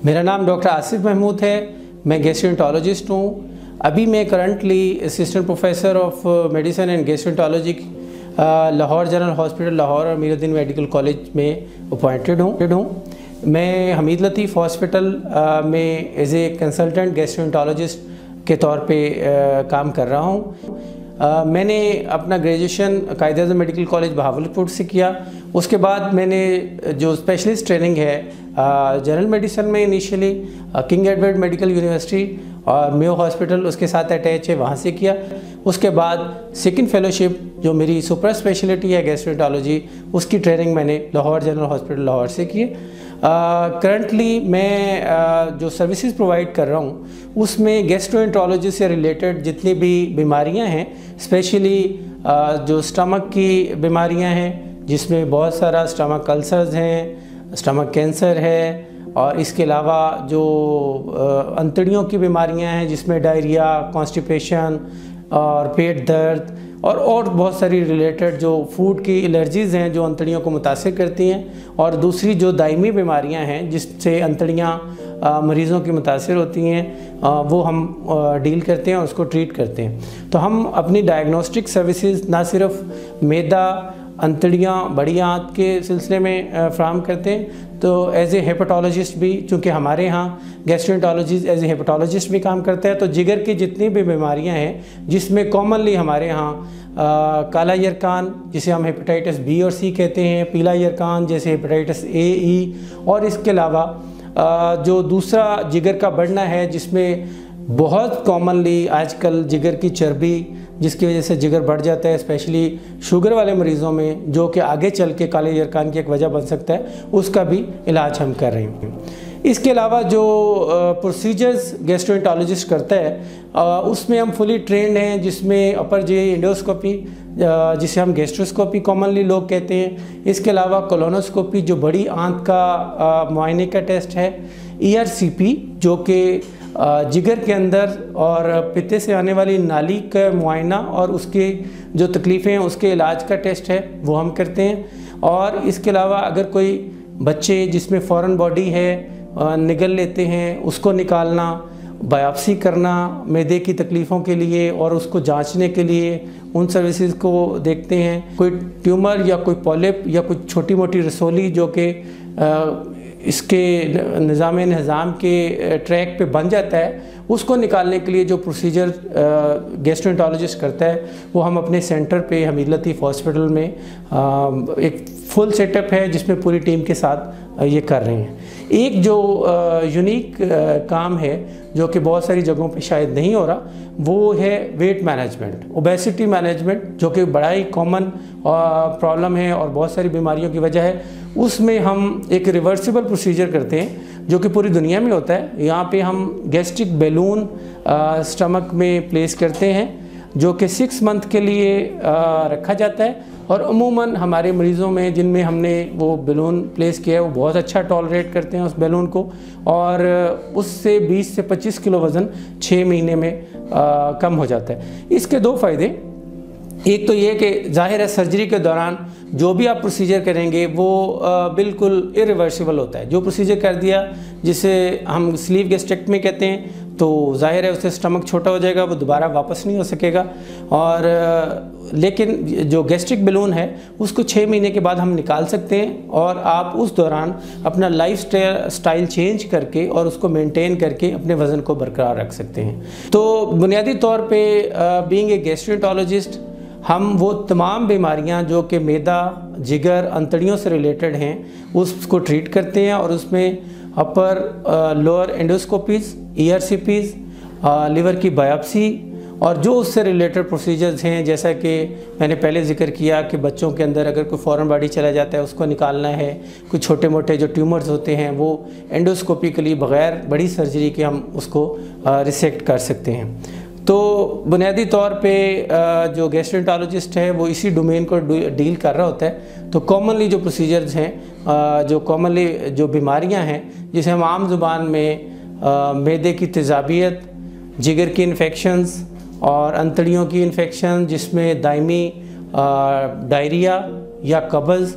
मेरा नाम डॉक्टर आसिफ महमूद है। मैं गैस्ट्रोएंटरोलॉजिस्ट हूँ। अभी मैं currently assistant professor of medicine and gastroenterology Lahore general hospital Lahore और मीरुद्दीन मेडिकल कॉलेज में अपॉइंटेड हूँ। मैं हमीद लतीफ़ हॉस्पिटल में एज ए कंसल्टेंट गैस्ट्रोएंटरोलॉजिस्ट के तौर पे काम कर रहा हूँ। मैंने अपना graduation Quaid-e-Azam medical college Bahawalpur से किया। उसके बाद मैंने जो स्पेशलिस्ट ट्रेनिंग है जनरल मेडिसिन में initially king Edward medical university और मेयो हॉस्पिटल उसके साथ अटैच है, वहाँ से किया। उसके बाद सेकंड फेलोशिप जो मेरी सुपर स्पेशलिटी है गैस्ट्रोएंटरोलॉजी, उसकी ट्रेनिंग मैंने लाहौर जनरल हॉस्पिटल लाहौर से की। करंटली मैं जो सर्विसेज प्रोवाइड कर रहा हूँ उसमें गैस्ट्रोएंटरोलॉजी से रिलेटेड जितनी भी बीमारियाँ हैं, स्पेशली जो स्टमक की बीमारियाँ हैं जिसमें बहुत सारा स्टमक अल्सर्स हैं, स्टमक कैंसर है, और इसके अलावा जो अंतड़ियों की बीमारियां हैं जिसमें डायरिया, कॉन्स्टिपेशन और पेट दर्द और बहुत सारी रिलेटेड जो फूड की एलर्जीज़ हैं जो अंतड़ियों को मुतासिर करती हैं, और दूसरी जो दायमी बीमारियां हैं जिससे अंतड़ियां मरीज़ों की मुतासिर होती हैं, वो हम डील करते हैं और उसको ट्रीट करते हैं। तो हम अपनी डायग्नोस्टिक सर्विसेज ना सिर्फ मैदा, अंतड़ियाँ, बड़ी आंत के सिलसिले में फ्राहम करते हैं, तो एज ए हेपेटोलॉजिस्ट भी, चूँकि हमारे यहाँ गैस्ट्रोएंटरोलॉजिस्ट एज ए हेपेटोलॉजिस्ट भी काम करता है, तो जिगर की जितनी भी बीमारियाँ हैं जिसमें कॉमनली हमारे यहाँ काला यरकान जिसे हम हेपेटाइटिस बी और सी कहते हैं, पीला यरकान जैसे हेपेटाइटिस ए, ई, और इसके अलावा जो दूसरा जिगर का बढ़ना है जिसमें बहुत कॉमनली आजकल जिगर की चर्बी जिसकी वजह से जिगर बढ़ जाता है, स्पेशली शुगर वाले मरीज़ों में, जो कि आगे चल के काले यरकान की एक वजह बन सकता है, उसका भी इलाज हम कर रहे हैं। इसके अलावा जो प्रोसीजर्स गैस्ट्रोएंटरोलॉजिस्ट करता है उसमें हम फुली ट्रेंड हैं, जिसमें अपर जी एंडोस्कोपी जिसे हम गैस्ट्रोस्कोपी कॉमनली लोग कहते हैं, इसके अलावा कोलोनोस्कोपी जो बड़ी आंत का मुआयने का टेस्ट है, ERCP जो कि जिगर के अंदर और पित्ते से आने वाली नाली का मुआयना और उसके जो तकलीफ़ें हैं उसके इलाज का टेस्ट है वो हम करते हैं। और इसके अलावा अगर कोई बच्चे जिसमें फॉरेन बॉडी है निगल लेते हैं, उसको निकालना, बायोप्सी करना मैदे की तकलीफ़ों के लिए और उसको जांचने के लिए उन सर्विसेज को देखते हैं। कोई ट्यूमर या कोई पॉलिप या कोई छोटी मोटी रसोली जो कि इसके निज़ाम के ट्रैक पे बन जाता है, उसको निकालने के लिए जो प्रोसीजर गैस्ट्रोएंटरोलॉजिस्ट करता है वो हम अपने सेंटर पे हमीद लतीफ़ हॉस्पिटल में एक फुल सेटअप है जिसमें पूरी टीम के साथ ये कर रहे हैं। एक जो यूनिक काम है जो कि बहुत सारी जगहों पे शायद नहीं हो रहा, वो है वेट मैनेजमेंट, ओबेसिटी मैनेजमेंट, जो कि बड़ा ही कॉमन प्रॉब्लम है और बहुत सारी बीमारियों की वजह है। उसमें हम एक रिवर्सिबल प्रोसीजर करते हैं जो कि पूरी दुनिया में होता है। यहाँ पे हम गैस्ट्रिक बैलून स्टमक में प्लेस करते हैं जो कि 6 मंथ के लिए रखा जाता है, और अमूमन हमारे मरीज़ों में जिनमें हमने वो बैलून प्लेस किया है वो बहुत अच्छा टॉलरेट करते हैं उस बैलून को, और उससे 20 से 25 किलो वज़न 6 महीने में कम हो जाता है। इसके 2 फ़ायदे, एक तो ये कि ज़ाहिर है सर्जरी के दौरान जो भी आप प्रोसीजर करेंगे वो बिल्कुल इरिवर्सिबल होता है। जो प्रोसीजर कर दिया जिसे हम स्लीव गैस्ट्रेक्टमी कहते हैं, तो जाहिर है उससे स्टमक छोटा हो जाएगा, वो दोबारा वापस नहीं हो सकेगा। और लेकिन जो गैस्ट्रिक बैलून है उसको 6 महीने के बाद हम निकाल सकते हैं, और आप उस दौरान अपना लाइफ स्टाइल चेंज करके और उसको मेंटेन करके अपने वज़न को बरकरार रख सकते हैं। तो बुनियादी तौर पे बीइंग ए गैस्ट्रोएंटरोलॉजिस्ट हम वो तमाम बीमारियां जो कि मैदा, जिगर, अंतड़ियों से रिलेटेड हैं उसको ट्रीट करते हैं, और उसमें अपर लोअर एंडोस्कोपीज़, ERCPs, लिवर की बायोप्सी और जो उससे रिलेटेड प्रोसीजर्स हैं, जैसा कि मैंने पहले जिक्र किया कि बच्चों के अंदर अगर कोई फॉरेन बॉडी चला जाता है उसको निकालना है, कुछ छोटे मोटे जो ट्यूमर्स होते हैं वो एंडोस्कोपिकली बग़ैर बड़ी सर्जरी के हम उसको रिसेक्ट कर सकते हैं। तो बुनियादी तौर पे जो गैस्ट्रोएंटरोलॉजिस्ट है वो इसी डोमेन को डील कर रहा होता है। तो कॉमनली जो प्रोसीजर्स हैं, जो कॉमनली जो बीमारियां हैं जिसे हम आम ज़ुबान में मैदे की तेज़ाबियत, जिगर की इन्फेक्शंस और अंतड़ियों की इन्फेक्शन जिसमें दायमी डायरिया या कब्ज़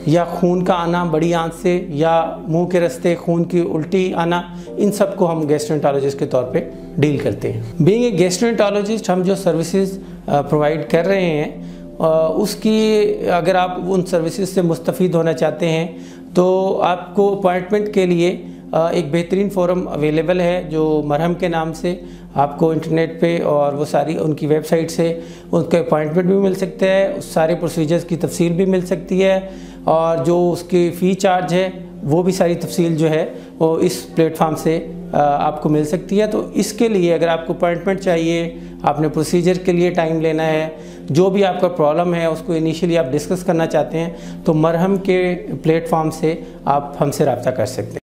या खून का आना बड़ी आंत से या मुंह के रास्ते खून की उल्टी आना, इन सब को हम गैस्ट्रोएंटरोलॉजिस्ट के तौर पे डील करते हैं। बीइंग ए गैस्ट्रोएंटरोलॉजिस्ट, हम जो सर्विसेज प्रोवाइड कर रहे हैं उसकी अगर आप उन सर्विसेज से मुस्तफ़ीद होना चाहते हैं तो आपको अपॉइंटमेंट के लिए एक बेहतरीन फोरम अवेलेबल है जो मरहम के नाम से, आपको इंटरनेट पे और वो सारी उनकी वेबसाइट से उनके अपॉइंटमेंट भी मिल सकते हैं, उस सारे प्रोसीजर्स की तफसील भी मिल सकती है और जो उसकी फ़ी चार्ज है वो भी सारी तफसील जो है वो इस प्लेटफार्म से आपको मिल सकती है। तो इसके लिए अगर आपको अपॉइंटमेंट चाहिए, आपने प्रोसीजर के लिए टाइम लेना है, जो भी आपका प्रॉब्लम है उसको इनिशियली आप डिस्कस करना चाहते हैं तो मरहम के प्लेटफार्म से आप हमसे रब्ता कर सकते हैं।